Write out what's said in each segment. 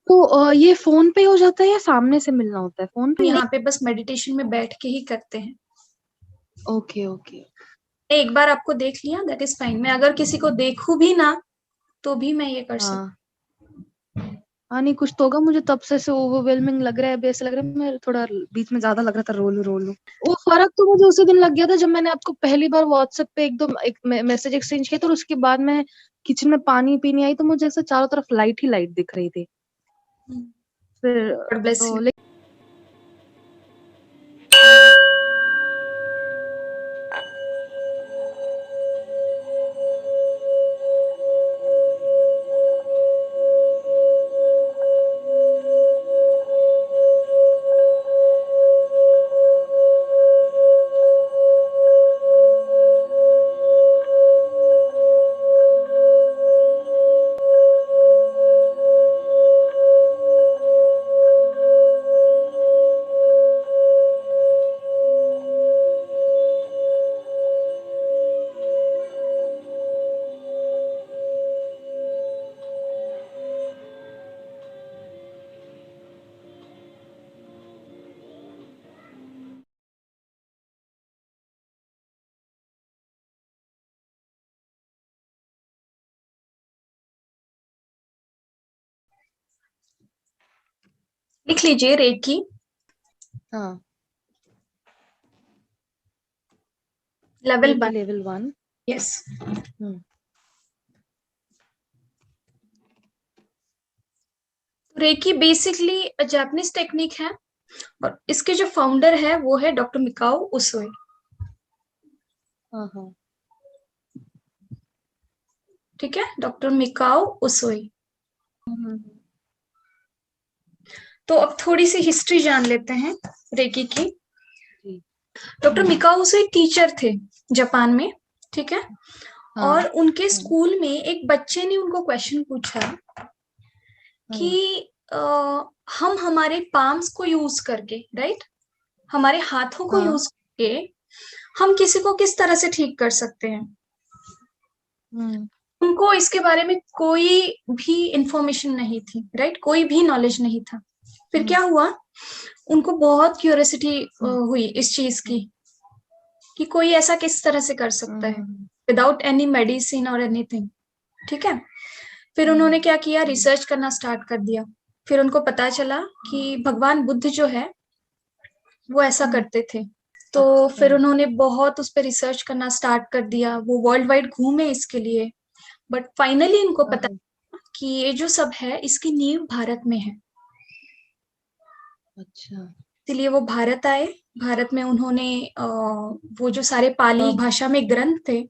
तो ये फोन पे हो जाता है या सामने से मिलना होता है? फोन पे? यहाँ पे बस मेडिटेशन में बैठ के ही करते हैं। Okay okay. एक बार आपको देख लिया दैट इज फाइन। मैं अगर किसी को देखूं भी ना तो भी मैं ये कर सकती। हाँ हाँ, नहीं कुछ तो होगा, मुझे तब से ओवरवेलमिंग लग रहा है, अभी ऐसा लग रहा है मैं थोड़ा बीच में ज्यादा लग रहा था रोलू। वो फर्क तो मुझे उसी दिन लग गया था जब मैंने आपको पहली बार व्हाट्सएप पे एक मैसेज एक्सचेंज किया था, और उसके बाद मैं किचन में पानी पीने आई तो मुझे ऐसा चारों तरफ लाइट ही लाइट दिख रही थी फिर। गॉड ब्लेस तो यू। लिख लीजिए रेकी हाँ, लेवल रेकी 1। लेवल 1। यस। हम्म। रेकी बेसिकली जापानीज टेक्निक है और इसके जो फाउंडर है वो है डॉक्टर मिकाओ उसोई। हाँ हाँ। ठीक है, डॉक्टर मिकाओ उसोई। हम्म। तो अब थोड़ी सी हिस्ट्री जान लेते हैं रेकी की। जी। डॉक्टर मिकाओ उसोई टीचर थे जापान में। ठीक है। हाँ और उनके हाँ स्कूल में एक बच्चे ने उनको क्वेश्चन पूछा हाँ कि अ, हम हमारे पाम्स को यूज करके, राइट, हमारे हाथों को हाँ। यूज करके हम किसी को किस तरह से ठीक कर सकते हैं। हम्म उनको इसके बारे में कोई भी इंफॉर्मेशन नहीं थी, राइट, कोई भी नॉलेज नहीं था। फिर हम्म क्या हुआ, उनको बहुत क्यूरियोसिटी हम्म हुई इस चीज की कि कोई ऐसा किस तरह से कर सकता है हम्म विदाउट एनी मेडिसिन और एनीथिंग। ठीक है। फिर उन्होंने क्या किया, रिसर्च करना स्टार्ट कर दिया। फिर उनको पता चला कि भगवान बुद्ध जो है वो ऐसा हम्म। करते थे। तो अच्छा। फिर उन्होंने बहुत उस पर रिसर्च करना स्टार्ट कर दिया, वो वर्ल्ड वाइड घूमे इसके लिए। बट फाइनली इनको हाँ पता हाँ। कि ये जो सब है इसकी नींव भारत में है। अच्छा। इसलिए वो भारत आए। भारत में उन्होंने वो जो सारे पाली हाँ भाषा में ग्रंथ थे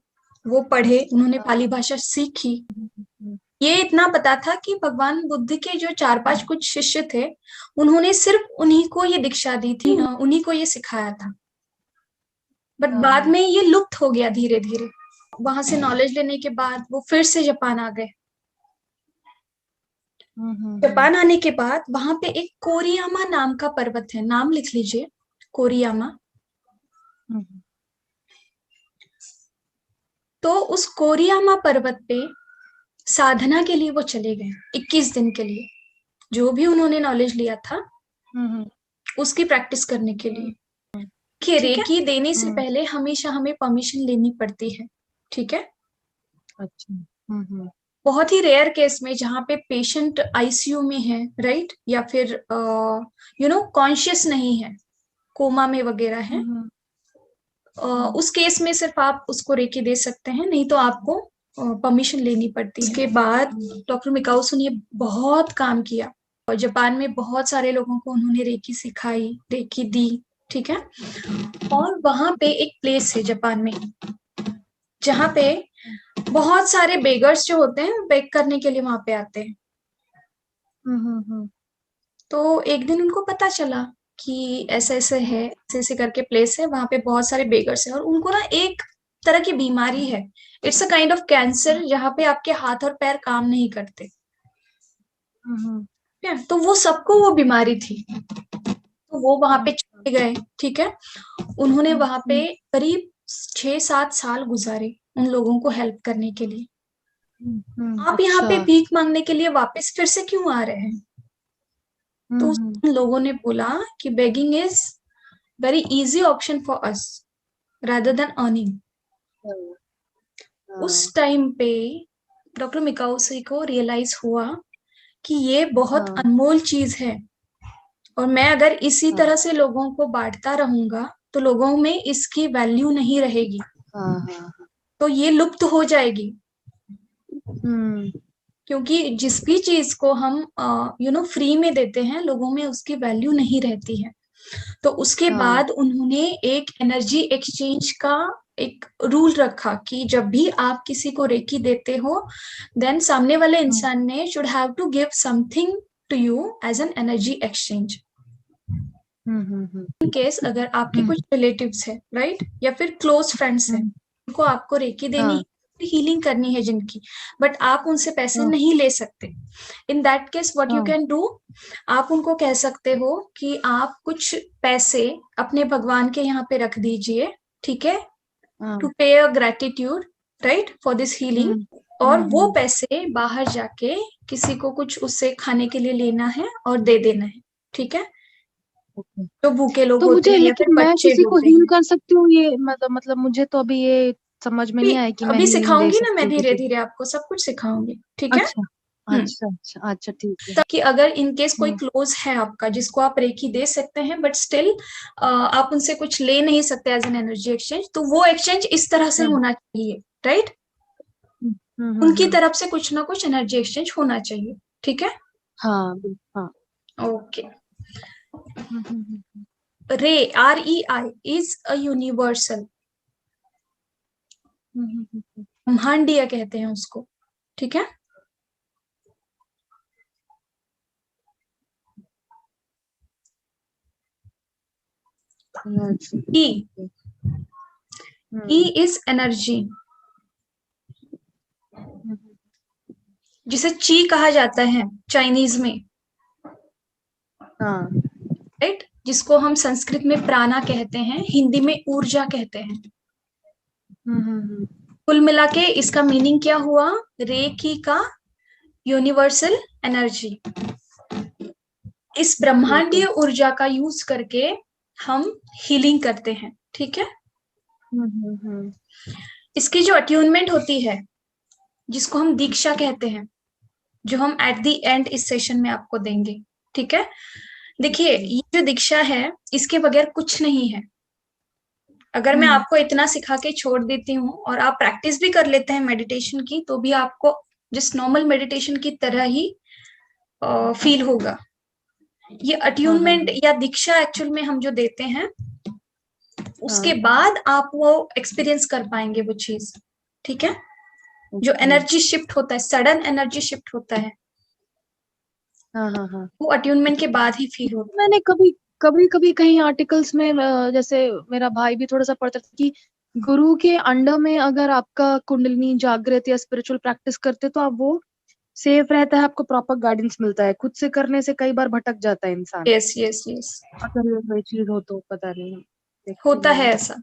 वो पढ़े, उन्होंने हाँ। पाली भाषा सीखी। हम्म ये इतना पता था कि भगवान बुद्ध के जो चार पांच कुछ शिष्य थे उन्होंने सिर्फ उन्हीं को ये दीक्षा दी थी, उन्हीं को ये सिखाया था। बट हाँ बाद हाँ। में ये लुप्त हो गया धीरे धीरे। वहां से नॉलेज लेने के बाद वो फिर से जापान आ गए। हम्म। जापान आने के बाद वहां पे एक कोरियामा नाम का पर्वत है, नाम लिख लीजिए, कोरियामा। हम्म। तो उस कोरियामा पर्वत पे साधना के लिए वो चले गए 21 दिन के लिए। जो भी उन्होंने नॉलेज लिया था हम्म। उसकी प्रैक्टिस करने के लिए। हम्म। कि ठीक है। रेकी देने से हम्म। पहले हमेशा हमें परमिशन लेनी पड़ती है। ठीक है। अच्छा। बहुत ही रेयर केस में जहाँ पे पेशेंट आईसीयू में है, राइट, या फिर कॉन्शियस नहीं है, कोमा में वगैरह है, हम्म हम्म। उस केस में सिर्फ आप उसको रेकी दे सकते हैं, नहीं तो आपको परमिशन लेनी पड़ती है। उसके बाद डॉक्टर मिकाउसो ने बहुत काम किया और जापान में बहुत सारे लोगों को उन्होंने रेकी सिखाई, रेकी दी। ठीक है। और वहां पे एक प्लेस है जापान में जहाँ पे बहुत सारे बेगर्स जो होते हैं बेग करने के लिए वहां पे आते हैं। हम्म। तो एक दिन उनको पता चला कि ऐसे ऐसे है, ऐसे ऐसे करके प्लेस है, वहां पे बहुत सारे बेगर्स हैं और उनको ना एक तरह की बीमारी है। It's a kind of cancer जहाँ पे आपके हाथ और पैर काम नहीं करते। हम्म। ठीक है। तो वो सबको वो बीमारी थी। तो वो वहां पे अच्छा। चले गए। ठीक है। उन्होंने वहां पे हम्म। करीब 6-7 साल गुजारे उन लोगों को हेल्प करने के लिए। आप यहाँ अच्छा। पे भीख मांगने के लिए वापस फिर से क्यों आ रहे हैं? तो उन लोगों ने बोला कि begging is very easy option for us rather than earning. उस टाइम पे डॉक्टर मिकाउसी को रियलाइज हुआ कि ये बहुत अनमोल चीज है, और मैं अगर इसी तरह से लोगों को बांटता रहूंगा तो लोगों में इसकी वैल्यू नहीं रहेगी, तो ये लुप्त हो जाएगी। क्योंकि जिस भी चीज को हम फ्री में देते हैं, लोगों में उसकी वैल्यू नहीं रहती है। तो उसके बाद उन्होंने एक एनर्जी एक्सचेंज का एक रूल रखा कि जब भी आप किसी को रेकी देते हो, देन सामने वाले इंसान ने should have to give something to you as an energy exchange. In case अगर आपके कुछ रिलेटिव्स है, राइट, या फिर क्लोज फ्रेंड्स हैं, उनको आपको रेकी देनी, हीलिंग करनी है जिनकी, बट आप उनसे पैसे नहीं ले सकते, in that case what you can do, आप उनको कह सकते हो कि आप कुछ पैसे अपने भगवान के यहाँ पे रख दीजिए, ठीक है, टू पे अ gratitude, right, for this healing, और वो पैसे बाहर जाके किसी को कुछ उससे खाने के लिए लेना है और दे देना है, ठीक है, तो भूखे लोग तो होते मुझे, हैं या लेकिन फिर मैं बच्चे किसी को होते हील हैं। कर सकती हूँ ये, मतलब मुझे तो अभी ये समझ में नहीं आया कि मैं अभी हीलिंग दे सिखाऊंगी ना सकती मैं, हूँ धीरे किसी धीरे आपको सब कुछ सिखाऊंगी, ठीक को। है। अच्छा हम्म अच्छा अच्छा अच्छा, ठीक है। ताकि अगर इन केस कोई क्लोज है आपका जिसको आप रेकी दे सकते हैं, बट स्टिल आप उनसे कुछ ले नहीं सकते एज एन एनर्जी एक्सचेंज, तो वो एक्सचेंज इस तरह से होना चाहिए, राइट, उनकी तरफ से कुछ ना कुछ एनर्जी एक्सचेंज होना चाहिए, ठीक है। हाँ हाँ। ओके। रे, REI इज अ यूनिवर्सल, ब्रह्मांडीय कहते हैं उसको, ठीक है। E, E इज एनर्जी, जिसे ची कहा जाता है चाइनीज में, राइट, जिसको हम संस्कृत में प्राणा कहते हैं, हिंदी में ऊर्जा कहते हैं। कुल मिला के इसका मीनिंग क्या हुआ, रेकी का यूनिवर्सल एनर्जी। इस ब्रह्मांडीय ऊर्जा का यूज करके हम हीलिंग करते हैं, ठीक है। इसकी जो अट्यूनमेंट होती है, जिसको हम दीक्षा कहते हैं, जो हम एट द एंड इस सेशन में आपको देंगे, ठीक है। देखिए, ये जो दीक्षा है, इसके बगैर कुछ नहीं है। अगर मैं आपको इतना सिखा के छोड़ देती हूँ और आप प्रैक्टिस भी कर लेते हैं मेडिटेशन की, तो भी आपको जिस नॉर्मल मेडिटेशन की तरह ही फील होगा। ये अट्यूनमेंट या दीक्षा एक्चुअल में हम जो देते हैं, उसके बाद आप वो एक्सपीरियंस कर पाएंगे वो चीज, ठीक है। जो एनर्जी शिफ्ट होता है, सडन एनर्जी शिफ्ट होता है, वो अट्यूनमेंट के बाद ही फील होता है। मैंने कभी कहीं आर्टिकल्स में जैसे मेरा भाई भी थोड़ा सा पढ़ता था कि गुरु के अंडर में अगर आपका कुंडलिनी जागृत या स्पिरिचुअल प्रैक्टिस करते तो आप वो सेफ रहता है, आपको प्रॉपर गाइडेंस मिलता है। खुद से करने से कई बार भटक जाता है इंसान। यस यस यस, अगर ये कोई चीज हो तो पता नहीं, होता है ऐसा।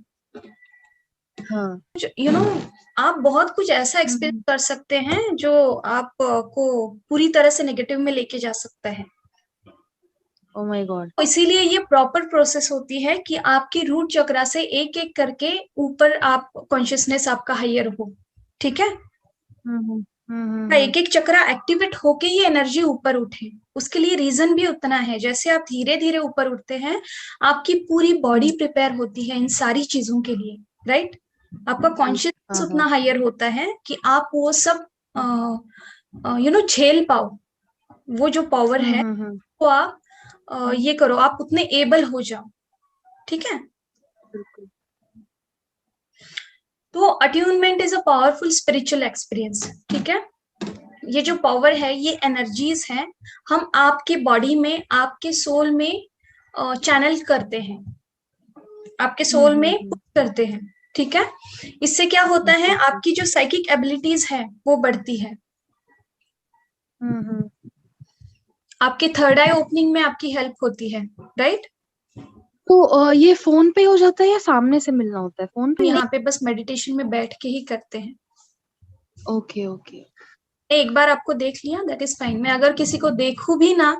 हाँ, आप बहुत कुछ ऐसा एक्सपीरियंस कर सकते हैं जो आपको पूरी तरह से नेगेटिव में लेके जा सकता है। Oh my God. इसीलिए ये प्रॉपर प्रोसेस होती है कि आपकी रूट चक्रा से एक एक करके ऊपर आप कॉन्शियसनेस आपका हायर हो, ठीक है। एक एक चक्रा एक्टिवेट होके ही एनर्जी ऊपर उठे, उसके लिए रीजन भी उतना है। जैसे आप धीरे धीरे ऊपर उठते हैं, आपकी पूरी बॉडी प्रिपेयर होती है इन सारी चीजों के लिए, राइट। आपका कॉन्शियसनेस उतना हायर होता है कि आप वो सब झेल पाओ। वो जो पावर है वो आप ये करो, आप उतने एबल हो जाओ, ठीक है। तो attunement is a powerful spiritual experience, ठीक है। ये जो पावर है, ये एनर्जीज हैं, हम आपके बॉडी में, आपके सोल में चैनल करते हैं, आपके सोल में पुट करते हैं, ठीक है। इससे क्या होता है, आपकी जो साइकिक एबिलिटीज है वो बढ़ती है। आपके थर्ड आई ओपनिंग में आपकी हेल्प होती है, राइट। तो ये फोन पे हो जाता है या सामने से मिलना होता है? फोन पे यहाँ पे बस मेडिटेशन में बैठ के ही करते हैं। Okay okay. एक बार आपको देख लिया, दैट इज फाइन। मैं अगर किसी को देखूं भी ना,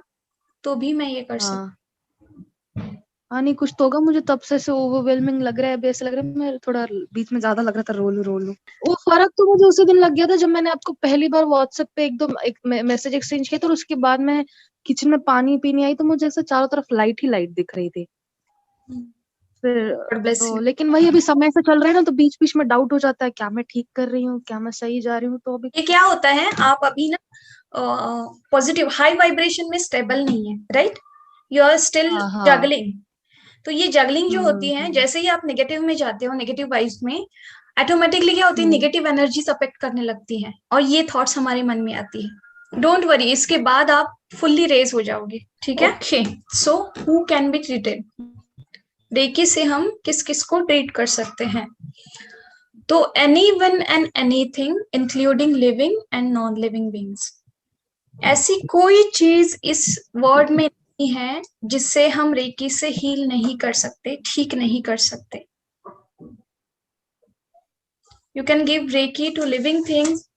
तो भी मैं ये कर सकती हाँ हाँ, नहीं कुछ तो होगा, मुझे तब से ओवरवेलमिंग लग रहा है, अभी ऐसा लग रहा है मैं थोड़ा बीच में ज्यादा लग रहा था रोलू। वो फर्क तो मुझे उसी दिन लग गया था जब मैंने आपको पहली बार व्हाट्सएप पे एक मैसेज एक्सचेंज किया था, और उसके बाद मैं किचन में पानी पीने आई तो मुझे ऐसा चारों तरफ लाइट ही लाइट दिख रही थी। हूँ। फिर गॉड ब्लेस तो यू। लेकिन वही अभी समय से चल रहा है ना, तो बीच बीच में डाउट हो जाता है, क्या मैं ठीक कर रही हूँ, क्या मैं सही जा रही हूँ, तो अभी ये क्या होता है, आप अभी ना पॉजिटिव हाई वाइब्रेशन में स्टेबल नहीं है, राइट? यू आर स्टिल हाँ हाँ। जगलिंग। तो ये जगलिंग जो होती है, हम्म। जैसे ही आप नेगेटिव में जाते हो, नेगेटिव वाइब्स में, ऑटोमेटिकली क्या होती है, हम्म। नेगेटिव एनर्जीज अफेक्ट करने लगती हैं और ये थॉट्स हमारे मन में आती है। डोंट वरी, इसके बाद आप फुल्ली रेज हो जाओगे, ठीक है? Okay, so who can be treated? Reiki से हम किस किस को ट्रीट कर सकते हैं? तो any one and anything including living and non living beings. ऐसी कोई चीज इस वर्ल्ड में नहीं है जिससे हम रेकी से हील नहीं कर सकते, ठीक नहीं कर सकते। You can give reiki to living things,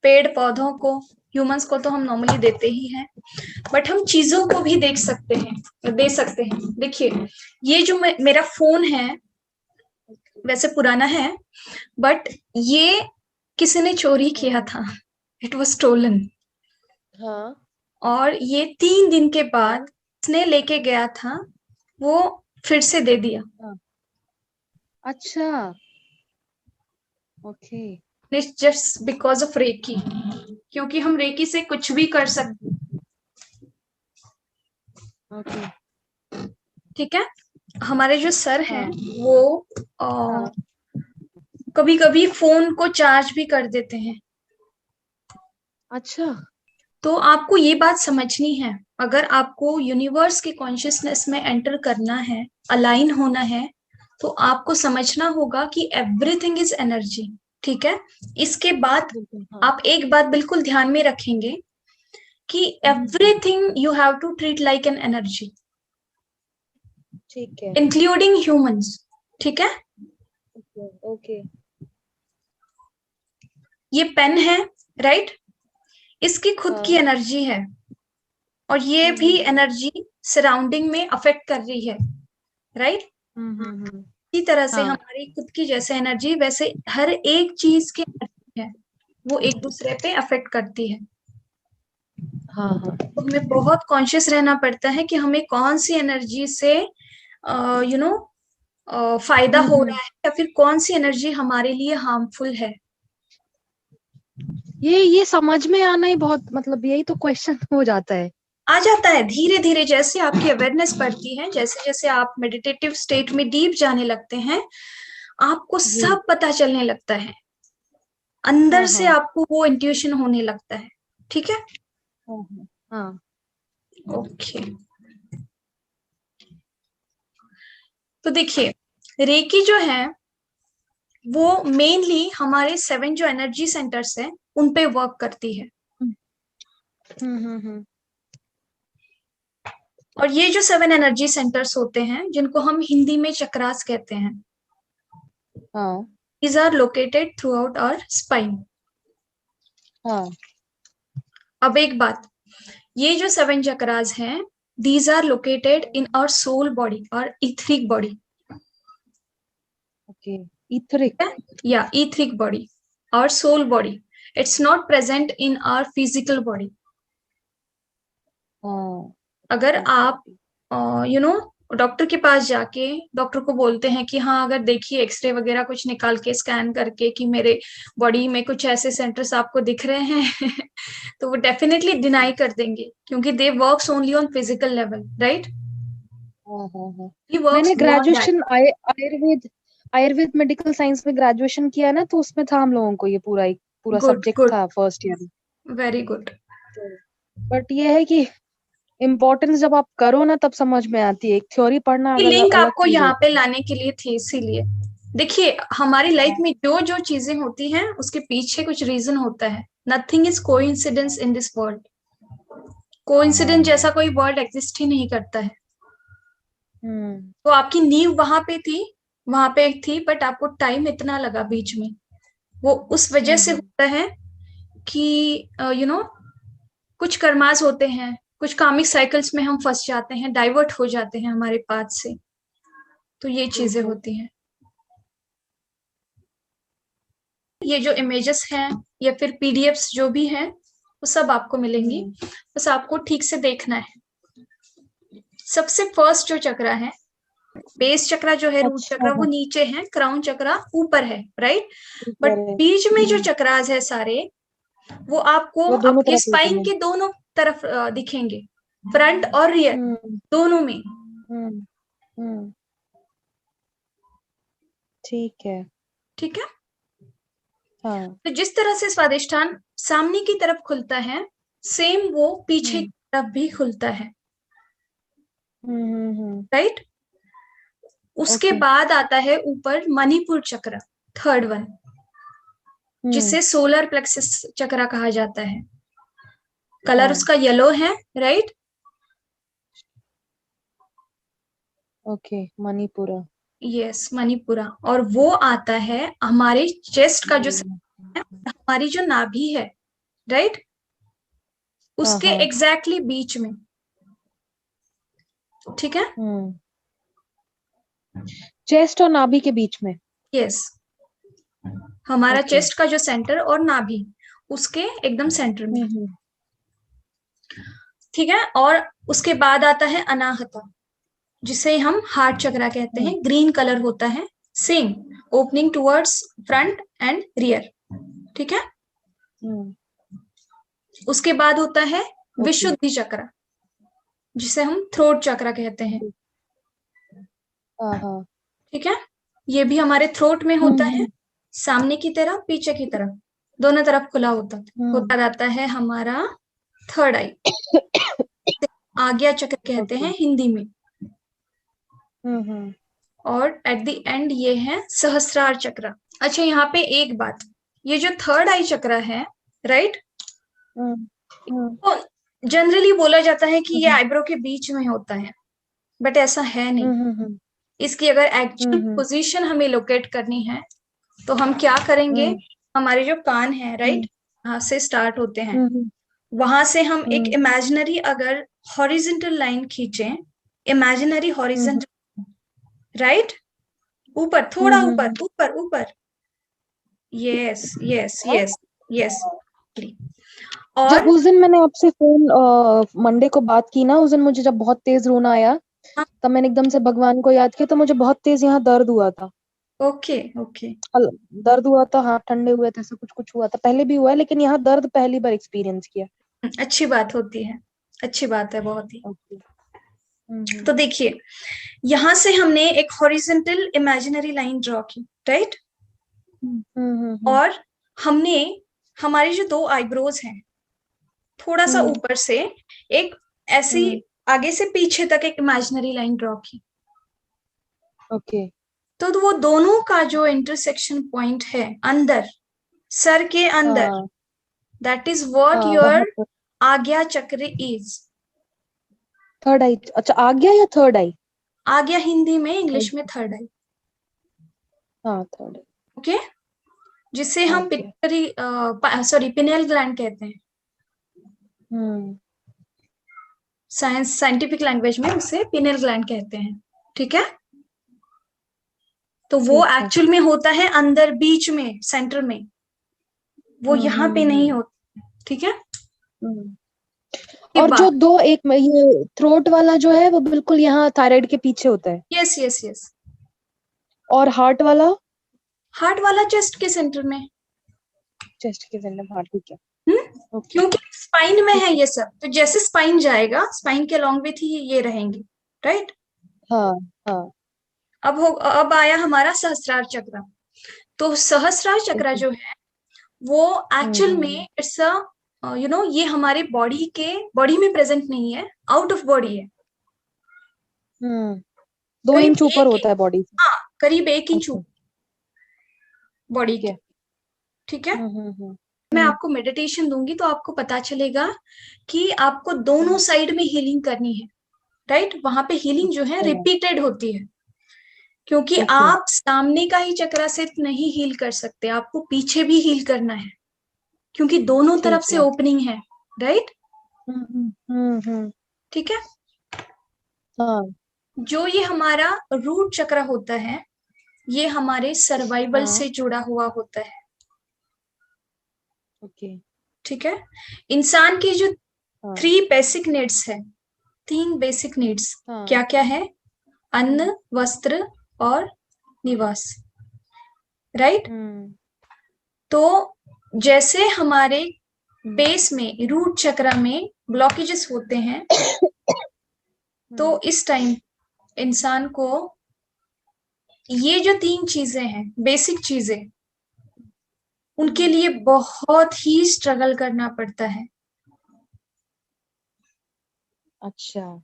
पेड़ पौधों को, ह्यूमंस को तो हम नॉर्मली देते ही हैं, बट हम चीजों को भी देख सकते हैं, दे सकते हैं। देखिए, ये जो मेरा फोन है, वैसे पुराना है, बट ये किसी ने चोरी किया था, इट वॉज स्टोलन। हाँ। और ये 3 दिन के बाद इसने लेके गया था, वो फिर से दे दिया। हाँ। अच्छा। Okay. Just because of reiki, क्योंकि हम रेकी से कुछ भी कर सकते। ओके। ठीक है, हमारे जो सर हैं हाँ वो हाँ। कभी कभी फोन को चार्ज भी कर देते हैं। अच्छा। तो आपको ये बात समझनी है, अगर आपको यूनिवर्स के कॉन्शियसनेस में एंटर करना है, अलाइन होना है, तो आपको समझना होगा कि एवरीथिंग इज एनर्जी। ठीक है, इसके बाद बिल्कुल हाँ। आप एक बात बिल्कुल ध्यान में रखेंगे कि everything you have to treat like an energy, ठीक है। Including humans. ठीक है, ओके ओके। ये पेन है, राइट? इसकी खुद की हाँ। एनर्जी है, और ये भी हम्म। एनर्जी सराउंडिंग में अफेक्ट कर रही है, राइट? हम्म। इसी तरह से हाँ हमारी खुद की जैसे एनर्जी, वैसे हर एक चीज की एनर्जी है, वो एक दूसरे पे अफेक्ट करती है। हाँ। हाँ। तो हमें बहुत कॉन्शियस रहना पड़ता है कि हमें कौन सी एनर्जी से यू नो फायदा हो हम्म। रहा है, या फिर कौन सी एनर्जी हमारे लिए हार्मफुल है। ये समझ में आना ही बहुत, मतलब यही तो क्वेश्चन हो जाता है। आ जाता है धीरे धीरे, जैसे आपकी अवेयरनेस बढ़ती है, जैसे जैसे आप मेडिटेटिव स्टेट में डीप जाने लगते हैं, आपको जी। सब पता चलने लगता है, अंदर हाँ से हाँ। आपको वो इंट्यूशन होने लगता है। ठीक है, हाँ हाँ। हाँ। ओके। तो देखिए, रेकी जो है वो मेनली हमारे 7 जो एनर्जी सेंटर्स है उन पे वर्क करती है। हम्म। और ये जो 7 एनर्जी सेंटर्स होते हैं, जिनको हम हिंदी में चक्रास कहते हैं, हाँ these are located throughout our spine। हाँ। अब एक बात, ये जो 7 चक्रास हैं, these are located in our soul body or etheric body। Okay. Etheric. ठीक है, या etheric body और soul body, it's not present in our physical body। हाँ। अगर ओके आप ओके। डॉक्टर के पास जाके डॉक्टर को बोलते हैं कि हाँ, अगर देखिए एक्सरे वगैरह कुछ निकाल के स्कैन करके कि मेरे बॉडी में कुछ ऐसे सेंटर्स आपको दिख रहे हैं तो वो डेफिनेटली डिनाई कर देंगे, क्योंकि they works only on physical level, right? हाँ हाँ हाँ। ही वर्क्स मैंने beyond that. Graduation Ayurveda Ayurveda medical science में ग्रेजुएशन किया ना, तो उसमें था हम लोगों को ये पूरा गुड सब्जेक्ट गुड, था फर्स्ट ईयर में। Very good. तो बट ये है कि इम्पोर्टेंस जब आप करो ना तब समझ में आती है, एक थ्योरी पढ़ना ये अलग लिंक अलग आपको चीज यहाँ पे होती लाने के लिए थी, इसीलिए देखिए, हमारी लाइफ है। में जो जो चीजें होती हैं उसके पीछे कुछ रीजन होता है। Nothing is coincidence in this world. हाँ हाँ कोइंसिडेंस हाँ। जैसा कोई वर्ड एग्जिस्ट ही नहीं करता है। हम्म। तो आपकी नींव वहां पे थी, वहां पे थी, बट आपको टाइम इतना लगा बीच में, वो उस वजह से हम्म। होता है कि कुछ कर्मास होते हैं, कुछ कामिक साइकिल्स में हम फंस जाते हैं, डाइवर्ट हो जाते हैं हमारे पाथ से, तो ये चीजें होती हैं। ये जो इमेजेस हैं या फिर पीडीएफ्स जो भी हैं वो सब आपको मिलेंगी, बस आपको ठीक से देखना है। सबसे फर्स्ट जो चक्रा है, बेस चक्रा जो है, रूट चक्रा, वो नीचे है, क्राउन चक्रा ऊपर है, राइट। बट बीच में जो चक्रास है सारे, वो आपको आपके स्पाइन के दोनों तरफ दिखेंगे, फ्रंट और रियर दोनों में। ठीक है, ठीक है। हाँ। तो जिस तरह से स्वादिष्ठान सामने की तरफ खुलता है, सेम वो पीछे की तरफ भी खुलता है, राइट। उसके बाद आता है ऊपर मणिपुर चक्र, थर्ड वन, जिसे सोलर प्लेक्सस चक्र कहा जाता है। कलर उसका येलो है, right. Okay, Manipura. Yes, Manipura. और वो आता है हमारे चेस्ट का जो है, हमारी जो नाभि है, राइट, उसके एग्जैक्टली बीच में। ठीक है, चेस्ट और नाभि के बीच में। यस, हमारा चेस्ट का जो सेंटर और नाभि उसके एकदम सेंटर में। ठीक है। और उसके बाद आता है अनाहता, जिसे हम हार्ट चक्रा कहते हैं। ग्रीन कलर होता है, same opening towards front end rear. ठीक है। उसके बाद होता है विशुद्धि चक्र, जिसे हम थ्रोट चक्र कहते हैं। ठीक है। ये भी हमारे थ्रोट में होता है, सामने की तरफ, पीछे की तरफ, दोनों तरफ खुला होता जाता है हमारा थर्ड आई। आज्ञा चक्र कहते हैं हिंदी में। और एट द एंड ये है सहस्रार चक्र। अच्छा, यहाँ पे एक बात, ये जो थर्ड आई चक्र है, राइट, तो जनरली बोला जाता है कि ये आईब्रो के बीच में होता है, बट ऐसा है नहीं। इसकी अगर एक्चुअल पोजीशन हमें लोकेट करनी है तो हम क्या करेंगे, हमारे जो कान है, राइट, वहां से स्टार्ट होते हैं, वहां से हम एक इमेजिनरी अगर हॉरिजेंटल लाइन खींचें, इमेजिनरी हॉरिजेंटल, राइट, ऊपर, थोड़ा ऊपर, ऊपर ऊपर, यस यस यस यस। और जब उस दिन मैंने आपसे फोन मंडे को बात की ना, उस दिन मुझे जब बहुत तेज रोना आया, तब मैंने एकदम से भगवान को याद किया, तो मुझे बहुत तेज यहाँ दर्द हुआ था। Okay okay. दर्द हुआ था, हाथ ठंडे हुए थे, ऐसा कुछ कुछ हुआ था। पहले भी हुआ है, लेकिन यहाँ दर्द पहली बार एक्सपीरियंस किया। अच्छी बात होती है, अच्छी बात है बहुत ही। तो देखिए, यहां से हमने एक हॉरिजेंटल इमेजिनरी लाइन ड्रॉ की, राइट। और हमने हमारी जो दो आईब्रोज हैं, थोड़ा सा ऊपर से एक ऐसी आगे से पीछे तक एक इमेजिनरी लाइन ड्रॉ की। ओके। तो वो दोनों का जो इंटरसेक्शन पॉइंट है अंदर, सर के अंदर, दैट इज व्हाट योर आज्ञा चक्र इज। थर्ड आई, अच्छा, आज्ञा या थर्ड आई? आज्ञा हिंदी में, इंग्लिश में थर्ड आई। हाँ, थर्ड आई। ओके, जिसे हम पिट्यूटरी सॉरी पिनेल ग्लैंड कहते हैं। साइंटिफिक लैंग्वेज में उसे पिनेल ग्लैंड कहते हैं। ठीक है। तो वो एक्चुअल में होता है अंदर, बीच में, सेंटर में, वो यहाँ पे नहीं होता। ठीक है। और जो दो, एक ये थ्रोट वाला जो है वो बिल्कुल यहाँ थायराइड के पीछे होता है। Yes yes yes. और हार्ट वाला? हार्ट वाला चेस्ट के सेंटर में। चेस्ट के सेंटर में, हाँ, ठीक है। क्योंकि स्पाइन में है ये सब, तो जैसे स्पाइन जाएगा, स्पाइन के अलॉन्ग विथ ही ये रहेंगे, राइट। हाँ हाँ। अब आया हमारा सहस्रार चक्र। तो सहस्रार चक्र जो है वो एक्चुअल में इट्स ये हमारे बॉडी में प्रेजेंट नहीं है, आउट ऑफ बॉडी है। 2 इंच ऊपर होता है बॉडी से। हाँ, करीब 1 इंच बॉडी के। ठीक है। मैं आपको मेडिटेशन दूंगी तो आपको पता चलेगा कि आपको दोनों साइड में हीलिंग करनी है, राइट। वहां पे हीलिंग जो है रिपीटेड होती है, क्योंकि आप सामने का ही चक्रा सिर्फ नहीं हील कर सकते, आपको पीछे भी हील करना है, क्योंकि दोनों तरफ से ओपनिंग है, राइट। ठीक है। हाँ जो ये हमारा रूट चक्र होता है, ये हमारे सर्वाइवल हाँ से जुड़ा हुआ होता है। ओके ठीक है। इंसान की जो हाँ 3 बेसिक नीड्स है, 3 बेसिक नीड्स हाँ क्या क्या है? अन्न, वस्त्र और निवास, राइट। हम्म तो जैसे हमारे बेस में, रूट चक्र में ब्लॉकेजेस होते हैं, तो इस टाइम इंसान को ये जो 3 चीजें हैं, बेसिक चीजें, उनके लिए बहुत ही स्ट्रगल करना पड़ता है। अच्छा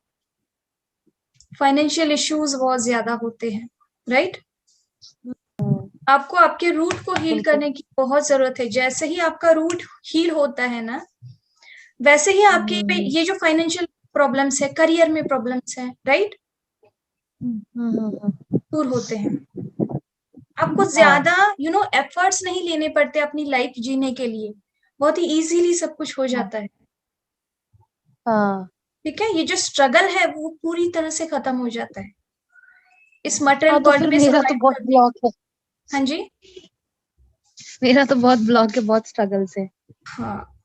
फाइनेंशियल इश्यूज बहुत ज्यादा होते हैं, राइट। आपको आपके रूट को हील बिल्कुल करने की बहुत जरूरत है। जैसे ही आपका रूट हील होता है ना, वैसे ही आपके हम्म ये जो फाइनेंशियल प्रॉब्लम्स है, करियर में प्रॉब्लम्स है, राइट, दूर होते हैं। आपको हाँ ज्यादा एफर्ट्स नहीं लेने पड़ते अपनी लाइफ जीने के लिए, बहुत ही इजीली सब कुछ हो हाँ जाता है। हाँ ठीक है। ये जो स्ट्रगल है वो पूरी तरह से खत्म हो जाता है इस मटेरियल हाँ तो वर्ल्ड फिर में मेरा तो सर्वाइव बहुत करने। ब्लॉक है। हाँ जी। मेरा तो बहुत ब्लॉक है, बहुत स्ट्रगल से। हाँ,